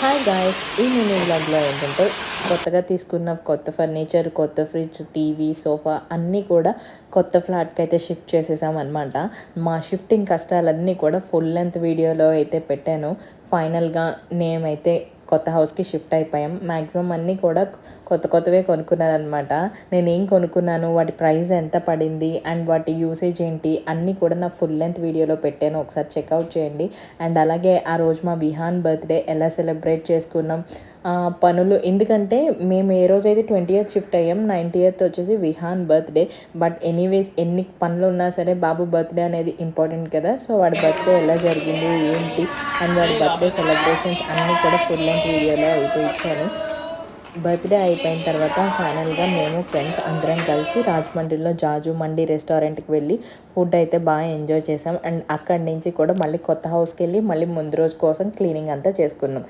Hi guys! ఈ mini వ్లాగ్‌లో ఏంటంటే కొత్తగా తీసుకున్న కొత్త ఫర్నిచర్, కొత్త ఫ్రిడ్జ్, టీవీ, సోఫా అన్నీ కూడా కొత్త ఫ్లాట్‌కైతే షిఫ్ట్ చేసేసామనమాట. మా షిఫ్టింగ్ కష్టాలన్నీ కూడా ఫుల్ లెంత్ వీడియోలో అయితే పెట్టాను. ఫైనల్‌గా మేమైతే కొత్త హౌస్‌కి షిఫ్ట్ అయిపోయాం. మాక్సిమం అన్నీ కూడా కొత్తవే కొనుక్కున్నాననమాట. నేనేం కొనుక్కున్నాను, వాటి ప్రైస్ ఎంత పడింది అండ్ వాటి యూసేజ్ ఏంటి అన్నీ కూడా నా ఫుల్ లెంత్ వీడియోలో పెట్టాను. ఒకసారి చెక్‌ఔట్ చేయండి. అండ్ అలాగే ఆ రోజు మా విహాన్ బర్త్‌డే ఎలా సెలబ్రేట్ చేసుకున్నాం, పనులు ఎందుకంటే మేము ఏ రోజైతే 20థ్ షిఫ్ట్ అయ్యాం, 19థ్ వచ్చేసి విహాన్ బర్త్‌డే. బట్ ఎనీవేస్ ఎన్ని పనులున్నా సరే బాబు బర్త్‌డే అనేది ఇంపార్టెంట్ కదా! సో, వాడి బర్త్‌డే ఎలా జరిగింది, ఏంటి అండ్ వాడి బర్త్‌డే సెలబ్రేషన్స్ అన్నీ కూడా ఫుల్ లెంత్ వీడియోలో అయితే ఇచ్చాను. బర్త్‌డే అయిపోయిన తర్వాత ఫైనల్‌గా మేము ఫ్రెండ్స్ అందరం కలిసి రాజమండ్రిలో జాజు మండి రెస్టారెంట్‌కి వెళ్ళి ఫుడ్ అయితే బాగా ఎంజాయ్ చేసాం. అండ్ అక్కడి నుంచి కూడా మళ్ళీ కొత్త హౌస్‌కెళ్ళి మళ్ళీ ముందు రోజు కోసం క్లీనింగ్ అంతా చేసుకున్నాం.